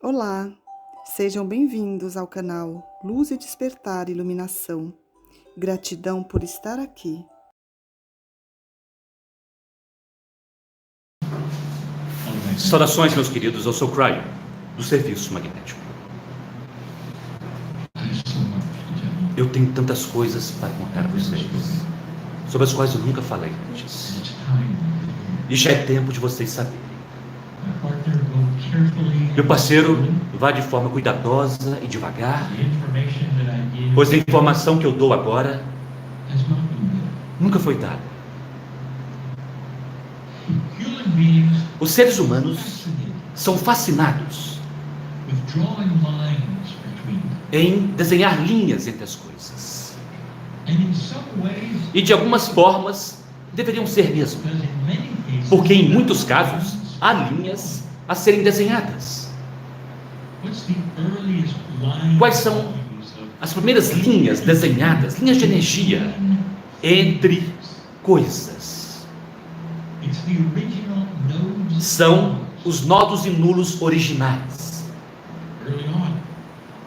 Olá, sejam bem-vindos ao canal Luz e Despertar Iluminação. Gratidão por estar aqui. Saudações, meus queridos, eu sou Cryo, do Serviço Magnético. Eu tenho tantas coisas para contar a vocês, sobre as quais eu nunca falei antes. E já é tempo de vocês saberem. Meu parceiro, vá de forma cuidadosa e devagar, pois a informação que eu dou agora nunca foi dada. Os seres humanos são fascinados em desenhar linhas entre as coisas. E de algumas formas deveriam ser mesmo, porque em muitos casos há linhas a serem desenhadas. Quais são as primeiras linhas desenhadas, linhas de energia entre coisas? São os nodos e nulos originais.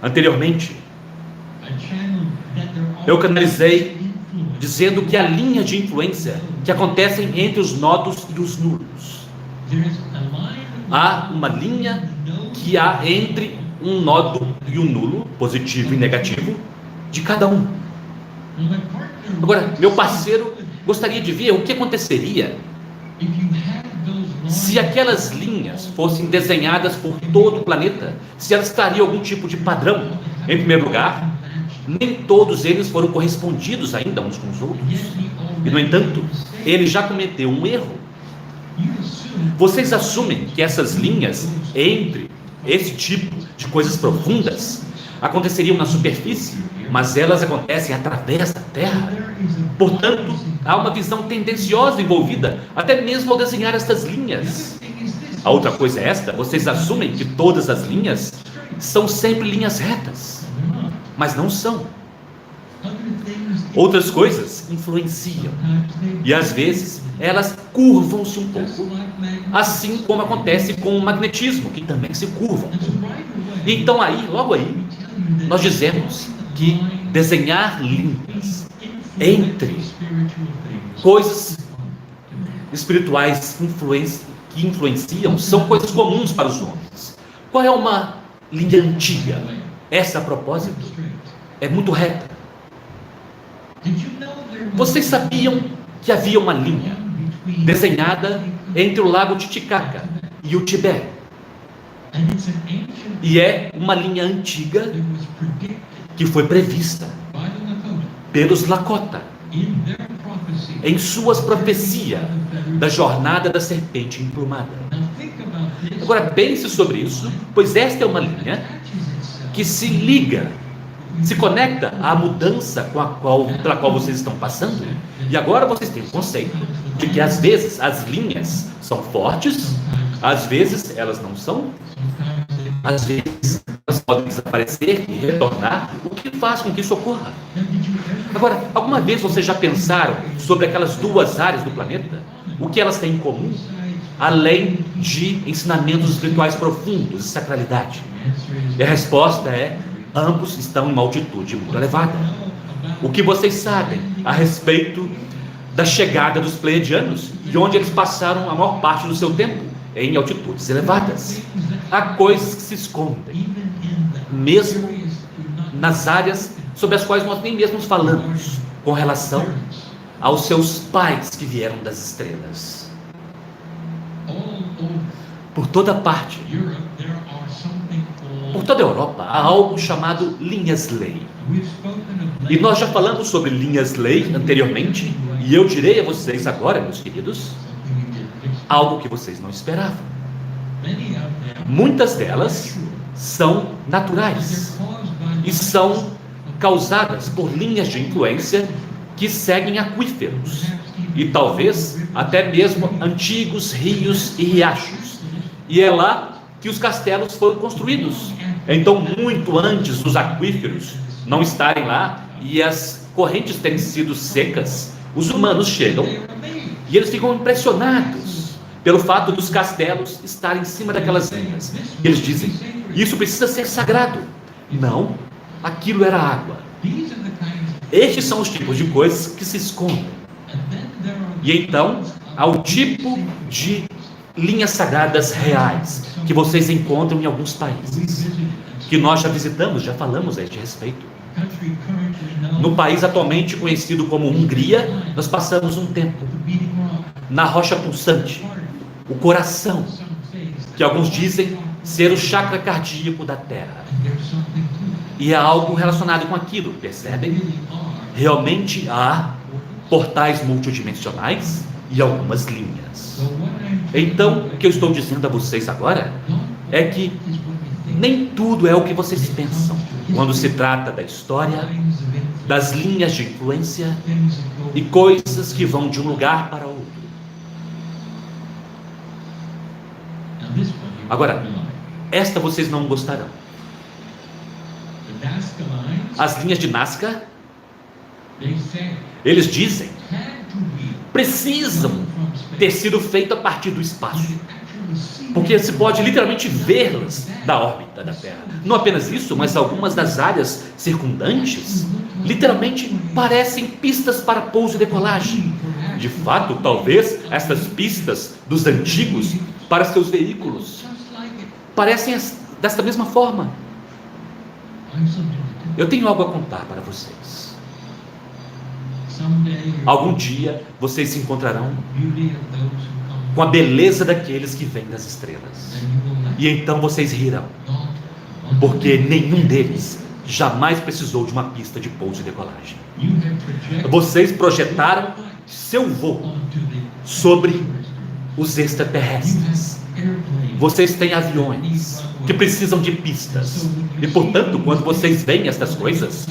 Anteriormente, eu canalizei dizendo que há linhas de influência que acontecem entre os nodos e os nulos. Há uma linha que há entre um nodo e um nulo, positivo e negativo, de cada um. Agora, meu parceiro gostaria de ver o que aconteceria se aquelas linhas fossem desenhadas por todo o planeta, se elas trariam algum tipo de padrão. Em primeiro lugar, nem todos eles foram correspondidos ainda uns com os outros. E, no entanto, ele já cometeu um erro. Vocês assumem que essas linhas entre esse tipo de coisas profundas aconteceriam na superfície, mas elas acontecem através da Terra. Portanto, há uma visão tendenciosa envolvida, até mesmo ao desenhar estas linhas. A outra coisa é esta: vocês assumem que todas as linhas são sempre linhas retas, mas não são. Outras coisas influenciam, e às vezes elas curvam-se um pouco, assim como acontece com o magnetismo, que também se curvam. E então aí, logo aí, nós dizemos que desenhar linhas entre coisas espirituais que influenciam são coisas comuns para os homens. Qual é uma linha antiga? Essa, a propósito, é muito reta. Vocês sabiam que havia uma linha desenhada entre o lago Titicaca e o Tibete? E é uma linha antiga que foi prevista pelos Lakota em suas profecias da jornada da serpente emplumada. Agora pense sobre isso, pois esta é uma linha que se liga, se conecta à mudança pela qual vocês estão passando. E agora vocês têm o conceito de que às vezes as linhas são fortes, às vezes elas não são, às vezes elas podem desaparecer e retornar, o que faz com que isso ocorra. Agora, alguma vez vocês já pensaram sobre aquelas duas áreas do planeta? O que elas têm em comum? Além de ensinamentos espirituais profundos e sacralidade. E a resposta é: ambos estão em uma altitude muito elevada. O que vocês sabem a respeito da chegada dos pleiadianos e onde eles passaram a maior parte do seu tempo? Em altitudes elevadas. Há coisas que se escondem, mesmo nas áreas sobre as quais nós nem mesmo falamos, com relação aos seus pais que vieram das estrelas. Por toda parte, por toda a Europa, há algo chamado linhas-lei. E nós já falamos sobre linhas-lei anteriormente, e eu direi a vocês agora, meus queridos, algo que vocês não esperavam. Muitas delas são naturais e são causadas por linhas de influência que seguem aquíferos e talvez até mesmo antigos rios e riachos. E é lá que os castelos foram construídos. Então, muito antes dos aquíferos não estarem lá e as correntes terem sido secas, os humanos chegam e eles ficam impressionados pelo fato dos castelos estarem em cima daquelas linhas. E eles dizem: Isso precisa ser sagrado. Não, aquilo era água. Estes são os tipos de coisas que se escondem. E então, há o tipo de linhas sagradas reais que vocês encontram em alguns países, que nós já visitamos, já falamos a este respeito. No país atualmente conhecido como Hungria, nós passamos um tempo na rocha pulsante, o coração, que alguns dizem ser o chakra cardíaco da Terra. E é algo relacionado com aquilo, percebem? Realmente há portais multidimensionais e algumas linhas. Então, o que eu estou dizendo a vocês agora é que nem tudo é o que vocês pensam quando se trata da história, das linhas de influência e coisas que vão de um lugar para outro. Agora, esta vocês não gostarão. As linhas de Nazca, eles dizem, precisam ter sido feitas a partir do espaço, porque se pode literalmente vê-las da órbita da Terra. Não apenas isso, mas algumas das áreas circundantes literalmente parecem pistas para pouso e decolagem. De fato, talvez estas pistas dos antigos para seus veículos parecem desta mesma forma. Eu tenho algo a contar para vocês. Algum dia vocês se encontrarão com a beleza daqueles que vêm das estrelas. E então vocês rirão, porque nenhum deles jamais precisou de uma pista de pouso e decolagem. Vocês projetaram seu voo sobre os extraterrestres. Vocês têm aviões que precisam de pistas. E portanto, quando vocês veem essas coisas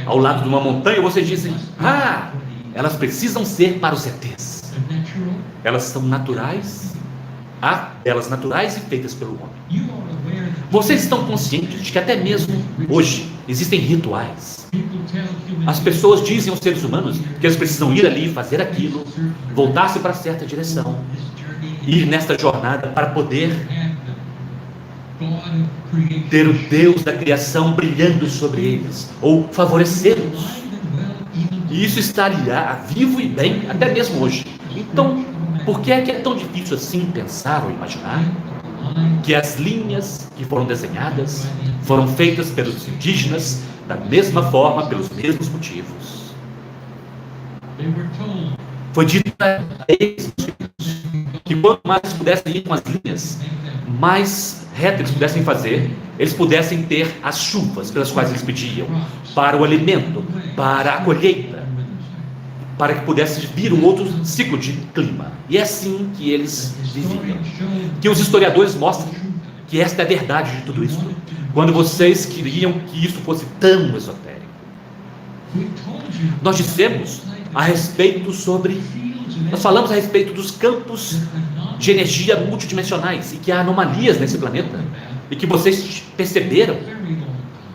ao lado de uma montanha, vocês dizem: ah, elas precisam ser para os ETs. Elas são naturais, há elas naturais e feitas pelo homem. Vocês estão conscientes de que até mesmo hoje existem rituais. As pessoas dizem aos seres humanos que eles precisam ir ali, fazer aquilo, voltar-se para certa direção, ir nesta jornada para poder ter o Deus da criação brilhando sobre eles, ou favorecê-los. E isso estaria vivo e bem até mesmo hoje. Então, por que é tão difícil assim pensar ou imaginar que as linhas que foram desenhadas foram feitas pelos indígenas da mesma forma, pelos mesmos motivos? Foi dito a eles que quanto mais eles pudessem ir com as linhas, mais retas eles pudessem fazer, eles pudessem ter as chuvas pelas quais eles pediam, para o alimento, para a colheita, para que pudesse vir um outro ciclo de clima. E é assim que eles viviam. Que os historiadores mostram que esta é a verdade de tudo isso. Quando vocês queriam que isso fosse tão esotérico, nós dissemos a respeito sobre... Nós falamos a respeito dos campos de energia multidimensionais e que há anomalias nesse planeta e que vocês perceberam.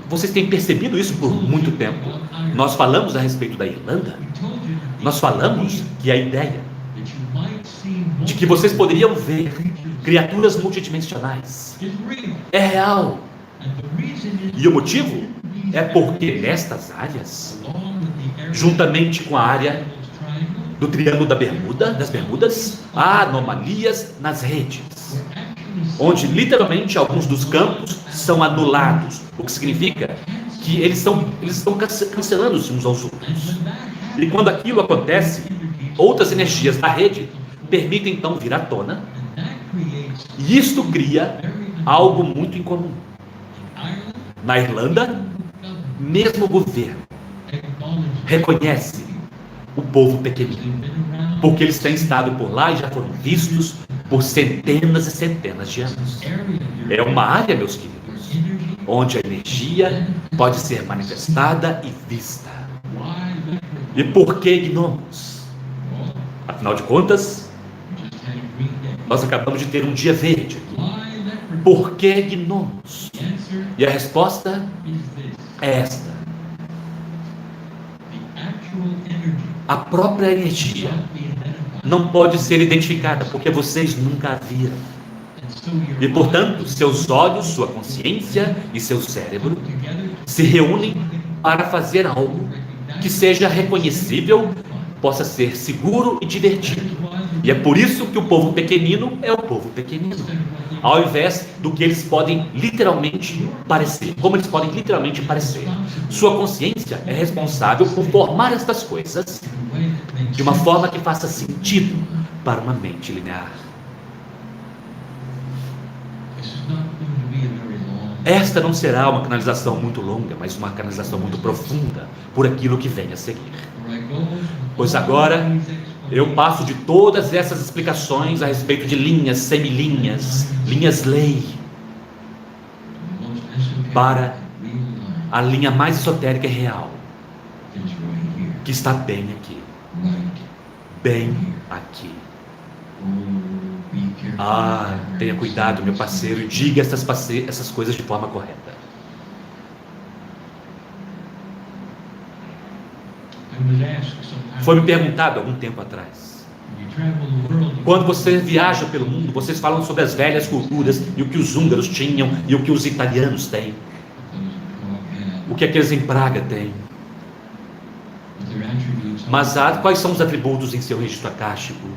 Vocês têm percebido isso por muito tempo. Nós falamos a respeito da Irlanda. Nós falamos que a ideia de que vocês poderiam ver criaturas multidimensionais é real. E o motivo é porque nestas áreas, juntamente com a área do Triângulo das Bermudas, há anomalias nas redes, onde literalmente alguns dos campos são anulados, o que significa que eles estão cancelando-se uns aos outros. E quando aquilo acontece, outras energias da rede permitem então vir à tona, e isto cria algo muito incomum. Na Irlanda, mesmo o governo reconhece o povo pequenino, porque eles têm estado por lá e já foram vistos por centenas e centenas de anos. É uma área, meus queridos, onde a energia pode ser manifestada e vista. E por que ignoramos? Afinal de contas, nós acabamos de ter um dia verde aqui. Por que ignoramos? E a resposta é esta: a própria energia não pode ser identificada, porque vocês nunca a viram. E, portanto, seus olhos, sua consciência e seu cérebro se reúnem para fazer algo que seja reconhecível, possa ser seguro e divertido. E é por isso que o povo pequenino é o povo pequenino, ao invés do que eles podem literalmente parecer. Como eles podem literalmente parecer. Sua consciência é responsável por formar estas coisas de uma forma que faça sentido para uma mente linear. Esta não será uma canalização muito longa, mas uma canalização muito profunda por aquilo que vem a seguir. Pois agora eu passo de todas essas explicações a respeito de linhas, semilinhas, linhas-lei, para a linha mais esotérica e real, que está bem aqui. Bem aqui. Tenha cuidado, meu parceiro, e diga essas coisas de forma correta. Foi me perguntado algum tempo atrás. Quando você viaja pelo mundo, vocês falam sobre as velhas culturas e o que os húngaros tinham e o que os italianos têm. O que aqueles em Praga têm. Mas quais são os atributos em seu registro akáshico?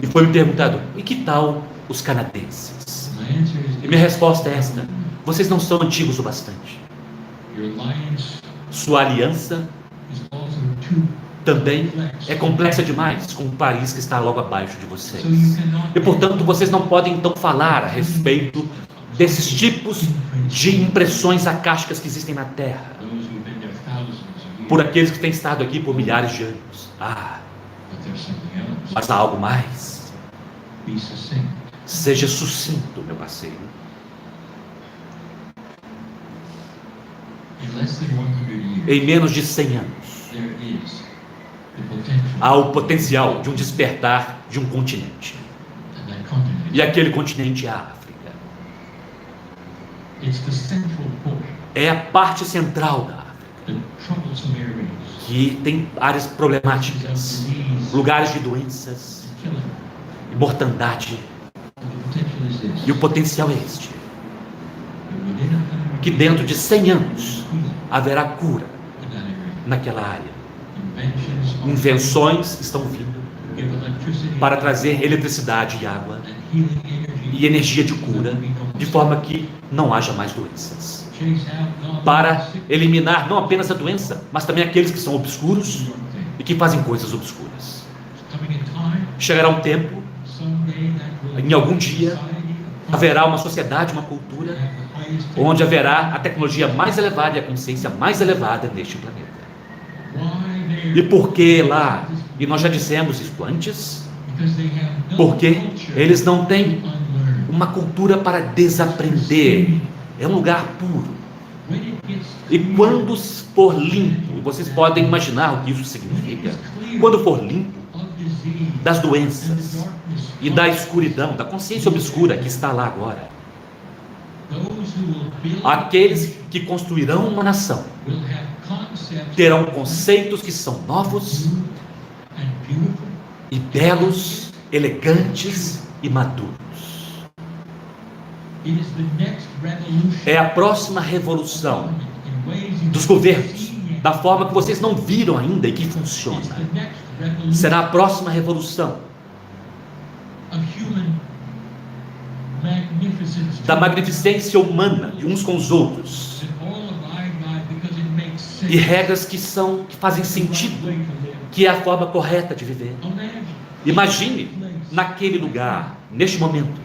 E foi me perguntado, e que tal os canadenses? E minha resposta é esta: vocês não são antigos o bastante. Sua aliança também é complexa demais com o país que está logo abaixo de vocês. E portanto vocês não podem então falar a respeito desses tipos de impressões akáshicas que existem na Terra, por aqueles que têm estado aqui por milhares de anos. Mas há algo mais. Seja sucinto, meu parceiro. Em menos de 100 anos, há o potencial de um despertar de um continente. E aquele continente é a África. É a parte central da África, que tem áreas problemáticas, lugares de doenças e mortandade. E o potencial é este: que dentro de 100 anos haverá cura naquela área. Invenções estão vindo para trazer eletricidade e água e energia de cura, de forma que não haja mais doenças. Para eliminar não apenas a doença, mas também aqueles que são obscuros e que fazem coisas obscuras. Chegará um tempo, em algum dia, haverá uma sociedade, uma cultura, onde haverá a tecnologia mais elevada e a consciência mais elevada neste planeta. E por que lá? E nós já dissemos isso antes. Porque eles não têm uma cultura para desaprender. É um lugar puro. E quando for limpo, vocês podem imaginar o que isso significa. Quando for limpo das doenças e da escuridão, da consciência obscura que está lá agora, aqueles que construirão uma nação terão conceitos que são novos e belos, elegantes e maduros. É a próxima revolução dos governos, da forma que vocês não viram ainda e que funciona. Será a próxima revolução da magnificência humana de uns com os outros, e regras que fazem sentido, que é a forma correta de viver. Imagine naquele lugar, neste momento.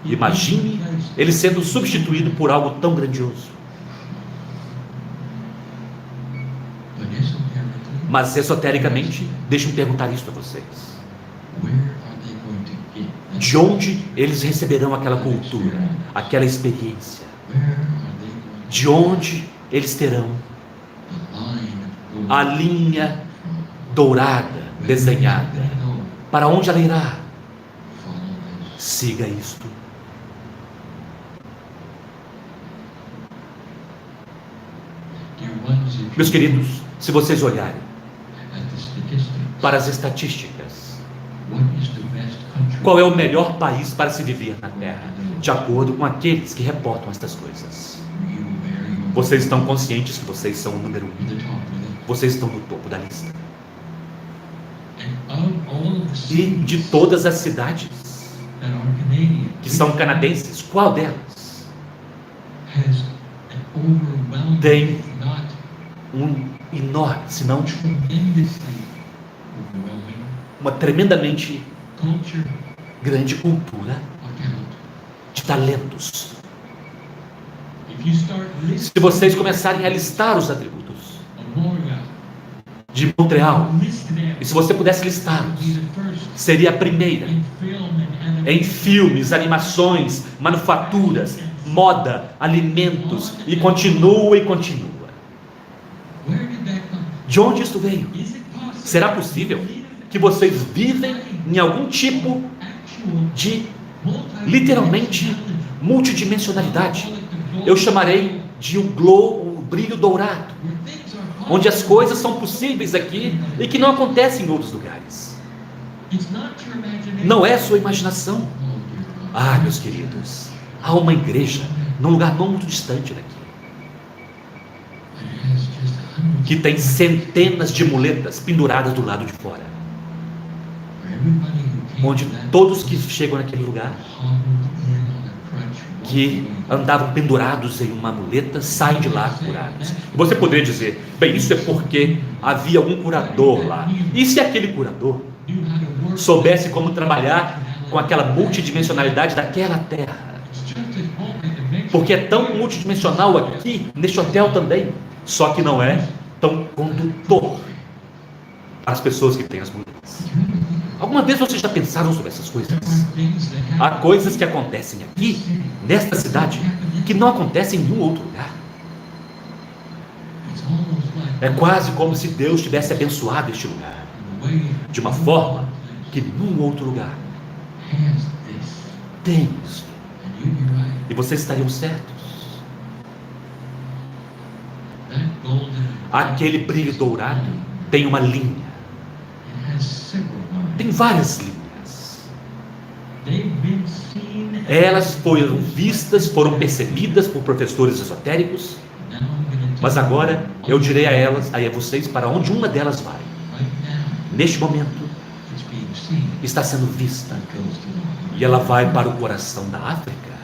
Imagine ele sendo substituído por algo tão grandioso. Mas esotericamente, deixe-me perguntar isso a vocês: de onde eles receberão aquela cultura, aquela experiência? De onde eles terão a linha dourada, desenhada? Para onde ela irá? Siga isto. Meus queridos, se vocês olharem para as estatísticas, qual é o melhor país para se viver na Terra, de acordo com aqueles que reportam estas coisas. Vocês estão conscientes que vocês são o número 1. Vocês estão no topo da lista. E de todas as cidades que são canadenses, qual delas tem um enorme, se não uma tremendamente grande cultura de talentos? Se vocês começarem a listar os atributos de Montreal, e se você pudesse listá-los, seria a primeira em filmes, animações, manufaturas, moda, alimentos, e continua e continua. De onde isso veio? Será possível que vocês vivem em algum tipo de, literalmente, multidimensionalidade? Eu chamarei de o brilho dourado, onde as coisas são possíveis aqui e que não acontecem em outros lugares. Não é sua imaginação. Ah, meus queridos, há uma igreja num lugar não muito distante daqui, que tem centenas de muletas penduradas do lado de fora, onde todos que chegam naquele lugar, que andavam pendurados em uma muleta, saem de lá curados. E você poderia dizer, bem, isso é porque havia algum curador lá. E se aquele curador soubesse como trabalhar com aquela multidimensionalidade daquela terra? Porque é tão multidimensional aqui, neste hotel também, só que não é tão condutor para as pessoas que têm as muletas. Alguma vez vocês já pensaram sobre essas coisas? Há coisas que acontecem aqui, nesta cidade, que não acontecem em nenhum outro lugar. É quase como se Deus tivesse abençoado este lugar de uma forma que nenhum outro lugar tem isso. E vocês estariam certos. Aquele brilho dourado tem uma linha. Tem várias linhas. Elas foram vistas, foram percebidas por professores esotéricos, mas agora eu direi a elas, a vocês, para onde uma delas vai. Neste momento, está sendo vista, e ela vai para o coração da África.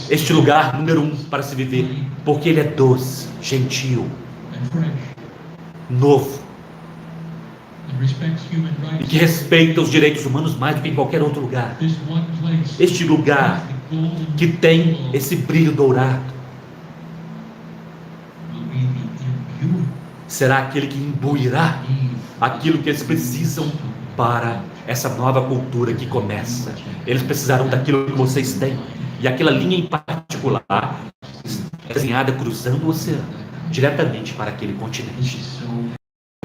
Este lugar número 1 para se viver, porque ele é doce, gentil, novo, e que respeita os direitos humanos mais do que em qualquer outro lugar. Este lugar que tem esse brilho dourado será aquele que imbuirá aquilo que eles precisam para essa nova cultura que começa. Eles precisarão daquilo que vocês têm, e aquela linha em particular é desenhada cruzando o oceano diretamente para aquele continente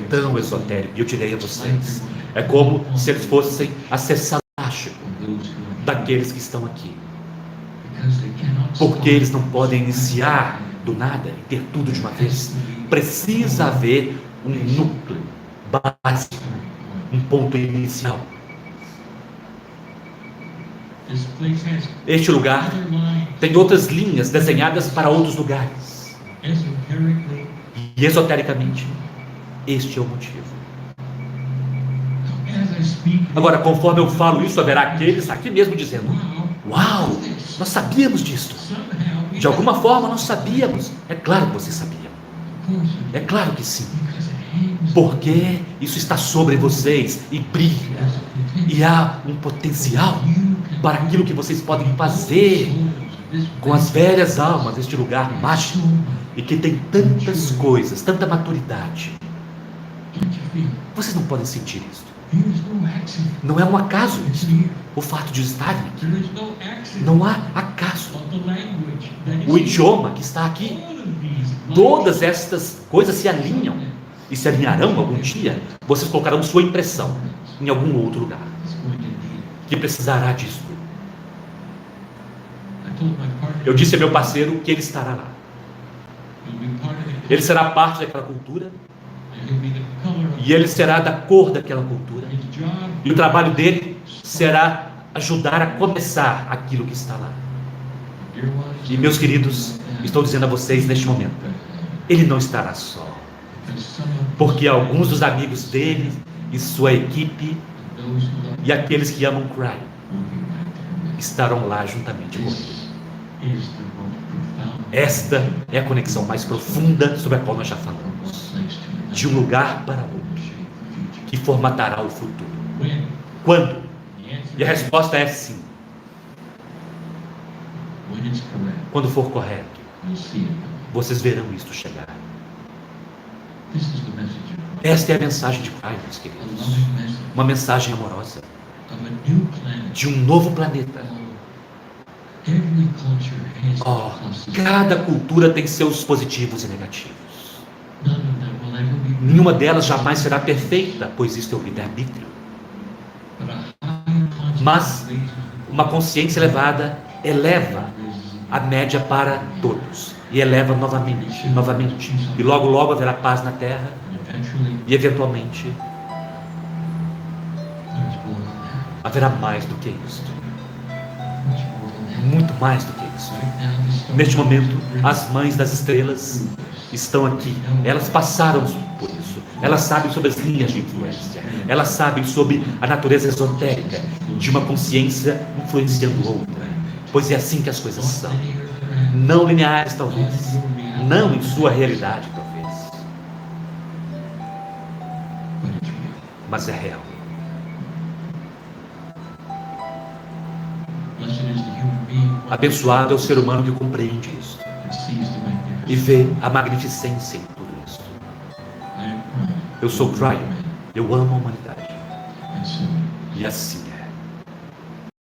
tão esotérico. E eu direi a vocês, é como se eles fossem acessar o plástico daqueles que estão aqui, porque eles não podem iniciar do nada e ter tudo de uma vez. Precisa haver um núcleo básico, um ponto inicial. Este lugar tem outras linhas desenhadas para outros lugares, e esotericamente este é o motivo. Agora, conforme eu falo isso, haverá aqueles aqui mesmo dizendo, uau, nós sabíamos disso. De alguma forma nós sabíamos. É claro que vocês sabiam. É claro que sim. Porque isso está sobre vocês e brilha. E há um potencial para aquilo que vocês podem fazer com as velhas almas deste lugar mágico, e que tem tantas coisas, tanta maturidade. Vocês não podem sentir isso. Não é um acaso isso, o fato de estarem aqui. Não há acaso. O idioma que está aqui, todas estas coisas se alinham e se alinharão algum dia. Vocês colocarão sua impressão em algum outro lugar que precisará disso. Eu disse a meu parceiro que ele estará lá. Ele será parte daquela cultura E ele será da cor daquela cultura. E o trabalho dele será ajudar a começar aquilo que está lá. E meus queridos, estou dizendo a vocês neste momento, ele não estará só. Porque alguns dos amigos dele e sua equipe e aqueles que amam Cry estarão lá juntamente com ele. Esta é a conexão mais profunda sobre a qual nós já falamos. De um lugar para outro, que formatará o futuro. Quando? E a resposta é sim. Quando for correto, vocês verão isto chegar. Esta é a mensagem de Cry, meus queridos. Uma mensagem amorosa de um novo planeta. Oh, cada cultura tem seus positivos e negativos. Nenhuma delas jamais será perfeita, pois isto é o livre-arbítrio. Mas uma consciência elevada eleva a média para todos. E eleva novamente, novamente. E logo, logo haverá paz na Terra. E eventualmente haverá mais do que isso. Muito mais do que isso. Neste momento, as mães das estrelas estão aqui. Elas passaram por isso. Elas sabem sobre as linhas de influência. Elas sabem sobre a natureza esotérica de uma consciência influenciando outra. Pois é assim que as coisas são. Não lineares, talvez. Não em sua realidade, talvez. Mas é real. Abençoado é o ser humano que compreende isso e vê a magnificência em tudo isso. Eu sou Cry. Eu amo a humanidade. E assim